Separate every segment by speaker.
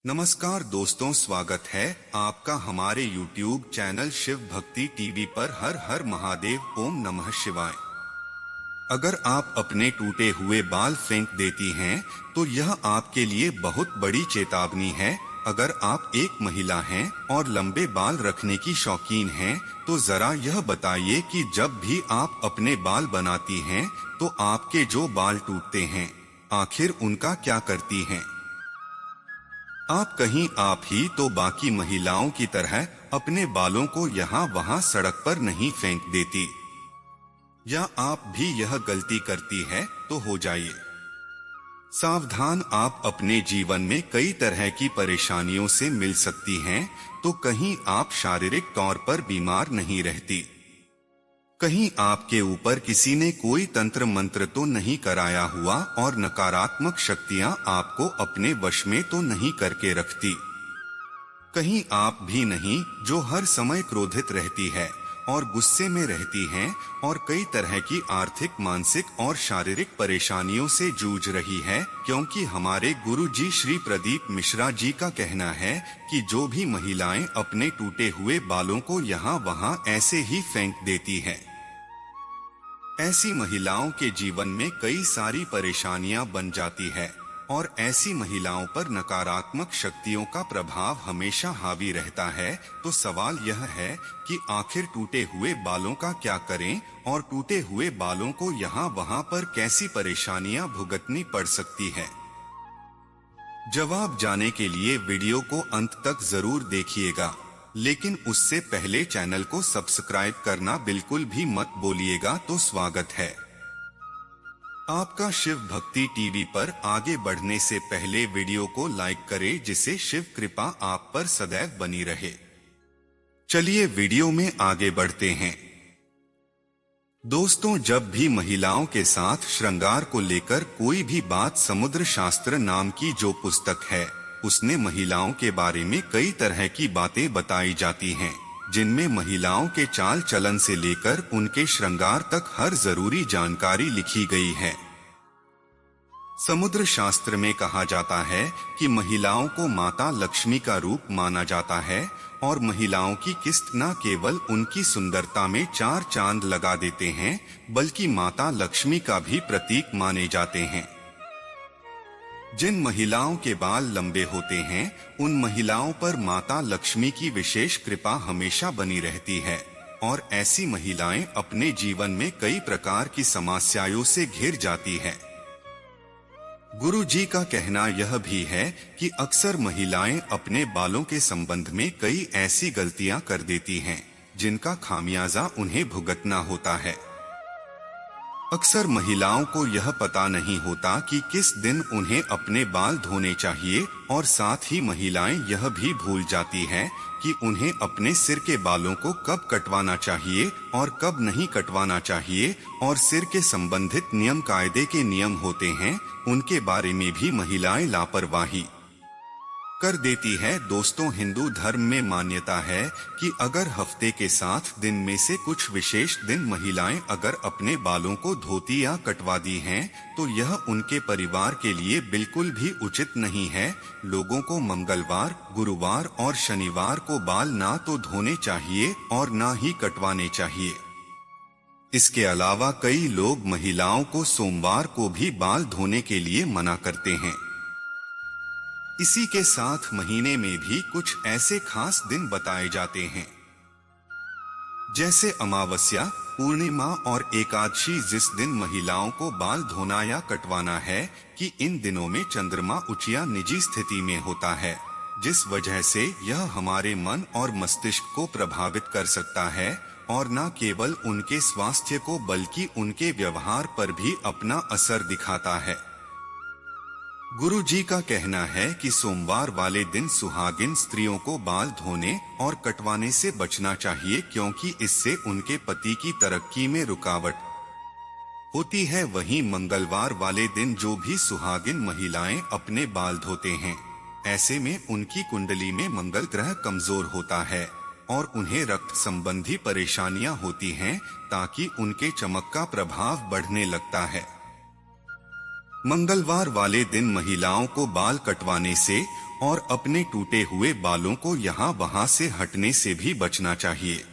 Speaker 1: नमस्कार दोस्तों, स्वागत है आपका हमारे YouTube चैनल शिव भक्ति टीवी पर। हर हर महादेव, ओम नमः शिवाय। अगर आप अपने टूटे हुए बाल फेंक देती हैं, तो यह आपके लिए बहुत बड़ी चेतावनी है। अगर आप एक महिला हैं और लंबे बाल रखने की शौकीन हैं, तो जरा यह बताइए कि जब भी आप अपने बाल बनाती हैं, तो आपके जो बाल टूटते हैं, आखिर उनका क्या करती हैं? आप कहीं आप ही तो बाकी महिलाओं की तरह अपने बालों को यहाँ वहाँ सड़क पर नहीं फेंक देती, या आप भी यह गलती करती है तो हो जाइए सावधान। आप अपने जीवन में कई तरह की परेशानियों से मिल सकती हैं, तो कहीं आप शारीरिक तौर पर बीमार नहीं रहती, कहीं आपके ऊपर किसी ने कोई तंत्र मंत्र तो नहीं कराया हुआ और नकारात्मक शक्तियां आपको अपने वश में तो नहीं करके रखती, कहीं आप भी नहीं जो हर समय क्रोधित रहती है और गुस्से में रहती हैं और कई तरह की आर्थिक, मानसिक और शारीरिक परेशानियों से जूझ रही है। क्योंकि हमारे गुरु जी श्री प्रदीप मिश्रा जी का कहना है कि जो भी महिलाएं अपने टूटे हुए बालों को यहाँ वहाँ ऐसे ही फेंक देती हैं, ऐसी महिलाओं के जीवन में कई सारी परेशानियां बन जाती है और ऐसी महिलाओं पर नकारात्मक शक्तियों का प्रभाव हमेशा हावी रहता है। तो सवाल यह है कि आखिर टूटे हुए बालों का क्या करें और टूटे हुए बालों को यहाँ वहाँ पर कैसी परेशानियां भुगतनी पड़ सकती है। जवाब जाने के लिए वीडियो को अंत तक जरूर देखिएगा, लेकिन उससे पहले चैनल को सब्सक्राइब करना बिल्कुल भी मत भूलिएगा। तो स्वागत है आपका शिव भक्ति टीवी पर। आगे बढ़ने से पहले वीडियो को लाइक करें, जिससे शिव कृपा आप पर सदैव बनी रहे। चलिए वीडियो में आगे बढ़ते हैं। दोस्तों, जब भी महिलाओं के साथ श्रृंगार को लेकर कोई भी बात समुद्र शास्त्र नाम की जो पुस्तक है, उसने महिलाओं के बारे में कई तरह की बातें बताई जाती हैं, जिनमें महिलाओं के चाल चलन से लेकर उनके श्रृंगार तक हर जरूरी जानकारी लिखी गई है। समुद्र शास्त्र में कहा जाता है कि महिलाओं को माता लक्ष्मी का रूप माना जाता है और महिलाओं की किस्त न केवल उनकी सुंदरता में चार चांद लगा देते हैं, बल्कि माता लक्ष्मी का भी प्रतीक माने जाते हैं। जिन महिलाओं के बाल लंबे होते हैं, उन महिलाओं पर माता लक्ष्मी की विशेष कृपा हमेशा बनी रहती है और ऐसी महिलाएं अपने जीवन में कई प्रकार की समस्याओं से घिर जाती है। गुरु जी का कहना यह भी है कि अक्सर महिलाएं अपने बालों के संबंध में कई ऐसी गलतियां कर देती हैं, जिनका खामियाजा उन्हें भुगतना होता है। अक्सर महिलाओं को यह पता नहीं होता कि किस दिन उन्हें अपने बाल धोने चाहिए और साथ ही महिलाएं यह भी भूल जाती हैं कि उन्हें अपने सिर के बालों को कब कटवाना चाहिए और कब नहीं कटवाना चाहिए, और सिर के संबंधित नियम कायदे के नियम होते हैं, उनके बारे में भी महिलाएं लापरवाही कर देती है। दोस्तों, हिंदू धर्म में मान्यता है कि अगर हफ्ते के 7 दिन में से कुछ विशेष दिन महिलाएं अगर अपने बालों को धोती या कटवा दी हैं, तो यह उनके परिवार के लिए बिल्कुल भी उचित नहीं है। लोगों को मंगलवार, गुरुवार और शनिवार को बाल ना तो धोने चाहिए और ना ही कटवाने चाहिए। इसके अलावा कई लोग महिलाओं को सोमवार को भी बाल धोने के लिए मना करते हैं। इसी के साथ महीने में भी कुछ ऐसे खास दिन बताए जाते हैं, जैसे अमावस्या, पूर्णिमा और एकादशी, जिस दिन महिलाओं को बाल धोना या कटवाना है कि इन दिनों में चंद्रमा उच्च या निजी स्थिति में होता है, जिस वजह से यह हमारे मन और मस्तिष्क को प्रभावित कर सकता है और न केवल उनके स्वास्थ्य को बल्कि उनके व्यवहार पर भी अपना असर दिखाता है। गुरु जी का कहना है कि सोमवार वाले दिन सुहागिन स्त्रियों को बाल धोने और कटवाने से बचना चाहिए, क्योंकि इससे उनके पति की तरक्की में रुकावट होती है। वहीं मंगलवार वाले दिन जो भी सुहागिन महिलाएं अपने बाल धोते हैं, ऐसे में उनकी कुंडली में मंगल ग्रह कमजोर होता है और उन्हें रक्त संबंधी परेशानियां होती हैं, ताकि उनके चमक का प्रभाव बढ़ने लगता है। मंगलवार वाले दिन महिलाओं को बाल कटवाने से और अपने टूटे हुए बालों को यहाँ वहाँ से हटने से भी बचना चाहिए।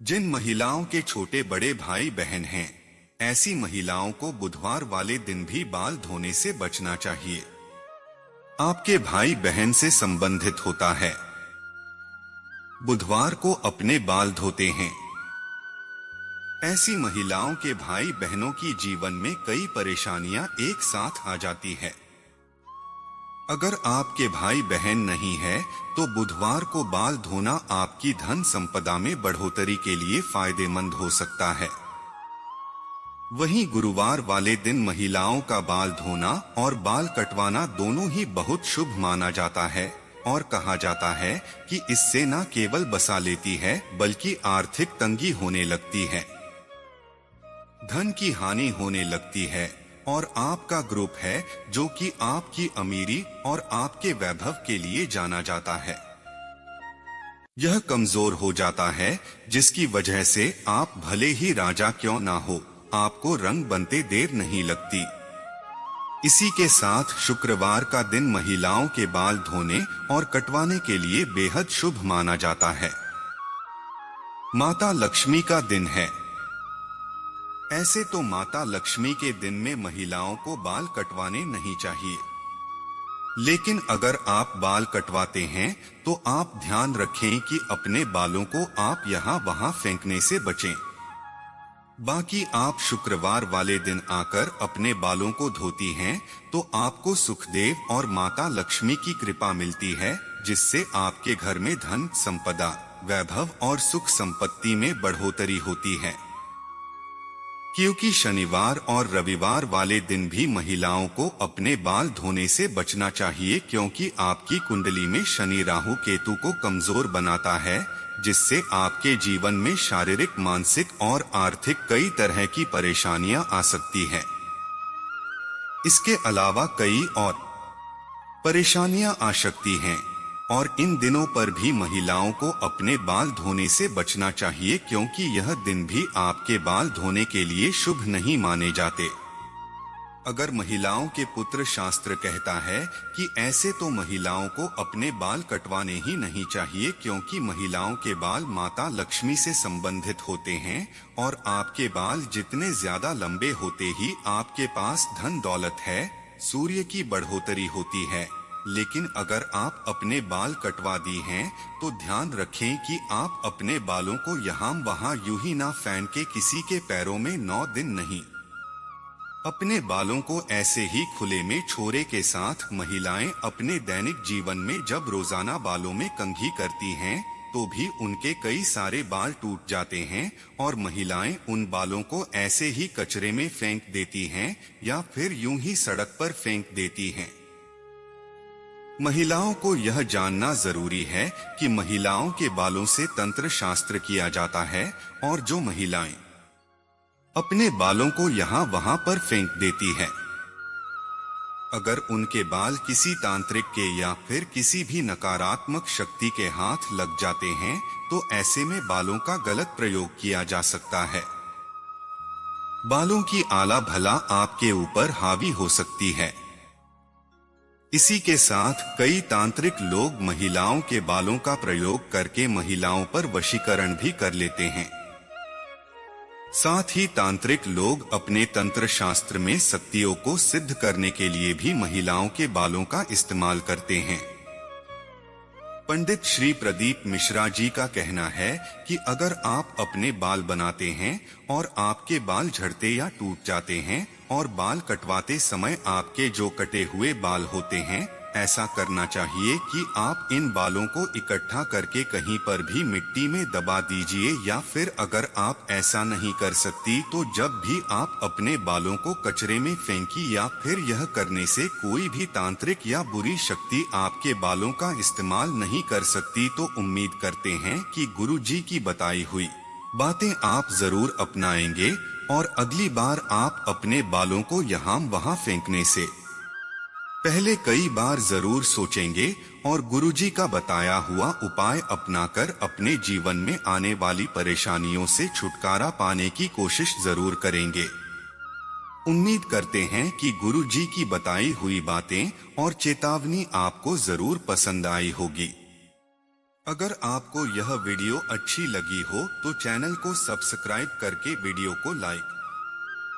Speaker 1: जिन महिलाओं के छोटे बड़े भाई बहन हैं, ऐसी महिलाओं को बुधवार वाले दिन भी बाल धोने से बचना चाहिए। आपके भाई बहन से संबंधित होता है। बुधवार को अपने बाल धोते हैं। ऐसी महिलाओं के भाई बहनों की जीवन में कई परेशानियां एक साथ आ जाती है। अगर आपके भाई बहन नहीं है तो बुधवार को बाल धोना आपकी धन संपदा में बढ़ोतरी के लिए फायदेमंद हो सकता है। वहीं गुरुवार वाले दिन महिलाओं का बाल धोना और बाल कटवाना दोनों ही बहुत शुभ माना जाता है और कहा जाता है कि इससे न केवल बसा लेती है बल्कि आर्थिक तंगी होने लगती है, धन की हानि होने लगती है और आपका ग्रुप है जो कि आपकी अमीरी और आपके वैभव के लिए जाना जाता है, यह कमजोर हो जाता है, जिसकी वजह से आप भले ही राजा क्यों ना हो, आपको रंग बनते देर नहीं लगती। इसी के साथ शुक्रवार का दिन महिलाओं के बाल धोने और कटवाने के लिए बेहद शुभ माना जाता है। माता लक्ष्मी का दिन है। ऐसे तो माता लक्ष्मी के दिन में महिलाओं को बाल कटवाने नहीं चाहिए, लेकिन अगर आप बाल कटवाते हैं तो आप ध्यान रखें कि अपने बालों को आप यहाँ वहाँ फेंकने से बचें। बाकी आप शुक्रवार वाले दिन आकर अपने बालों को धोती हैं तो आपको सुखदेव और माता लक्ष्मी की कृपा मिलती है, जिससे आपके घर में धन संपदा, वैभव और सुख संपत्ति में बढ़ोतरी होती है। क्योंकि शनिवार और रविवार वाले दिन भी महिलाओं को अपने बाल धोने से बचना चाहिए, क्योंकि आपकी कुंडली में शनि राहु केतु को कमजोर बनाता है, जिससे आपके जीवन में शारीरिक, मानसिक और आर्थिक कई तरह की परेशानियां आ सकती हैं। इसके अलावा कई और परेशानियां आ सकती हैं और इन दिनों पर भी महिलाओं को अपने बाल धोने से बचना चाहिए, क्योंकि यह दिन भी आपके बाल धोने के लिए शुभ नहीं माने जाते। अगर महिलाओं के पुत्र शास्त्र कहता है कि ऐसे तो महिलाओं को अपने बाल कटवाने ही नहीं चाहिए, क्योंकि महिलाओं के बाल माता लक्ष्मी से संबंधित होते हैं और आपके बाल जितने ज्यादा लंबे होते ही आपके पास धन दौलत है, सूर्य की बढ़ोतरी होती है। लेकिन अगर आप अपने बाल कटवा दी हैं तो ध्यान रखें कि आप अपने बालों को यहाँ वहाँ यूं ही ना फेंक के किसी के पैरों में 9 दिन नहीं। अपने बालों को ऐसे ही खुले में छोरे के साथ महिलाएं अपने दैनिक जीवन में जब रोजाना बालों में कंघी करती हैं तो भी उनके कई सारे बाल टूट जाते हैं और महिलाएं उन बालों को ऐसे ही कचरे में फेंक देती हैं या फिर यूं ही सड़क पर फेंक देती हैं। महिलाओं को यह जानना जरूरी है कि महिलाओं के बालों से तंत्र शास्त्र किया जाता है और जो महिलाएं अपने बालों को यहाँ वहाँ पर फेंक देती है, अगर उनके बाल किसी तांत्रिक के या फिर किसी भी नकारात्मक शक्ति के हाथ लग जाते हैं तो ऐसे में बालों का गलत प्रयोग किया जा सकता है। बालों की आला भला आपके ऊपर हावी हो सकती है। इसी के साथ कई तांत्रिक लोग महिलाओं के बालों का प्रयोग करके महिलाओं पर वशीकरण भी कर लेते हैं। साथ ही तांत्रिक लोग अपने तंत्र शास्त्र में शक्तियों को सिद्ध करने के लिए भी महिलाओं के बालों का इस्तेमाल करते हैं। पंडित श्री प्रदीप मिश्रा जी का कहना है कि अगर आप अपने बाल बनाते हैं और आपके बाल झड़ते या टूट जाते हैं और बाल कटवाते समय आपके जो कटे हुए बाल होते हैं, ऐसा करना चाहिए कि आप इन बालों को इकट्ठा करके कहीं पर भी मिट्टी में दबा दीजिए, या फिर अगर आप ऐसा नहीं कर सकती तो जब भी आप अपने बालों को कचरे में फेंकी या फिर यह करने से कोई भी तांत्रिक या बुरी शक्ति आपके बालों का इस्तेमाल नहीं कर सकती, तो उम्मीद करते हैं कि गुरु जी की बताई हुई बातें आप जरूर अपनाएंगे और अगली बार आप अपने बालों को यहाँ वहाँ फेंकने से पहले कई बार जरूर सोचेंगे और गुरुजी का बताया हुआ उपाय अपनाकर अपने जीवन में आने वाली परेशानियों से छुटकारा पाने की कोशिश जरूर करेंगे। उम्मीद करते हैं कि गुरु जी की बताई हुई बातें और चेतावनी आपको जरूर पसंद आई होगी। अगर आपको यह वीडियो अच्छी लगी हो तो चैनल को सब्सक्राइब करके वीडियो को लाइक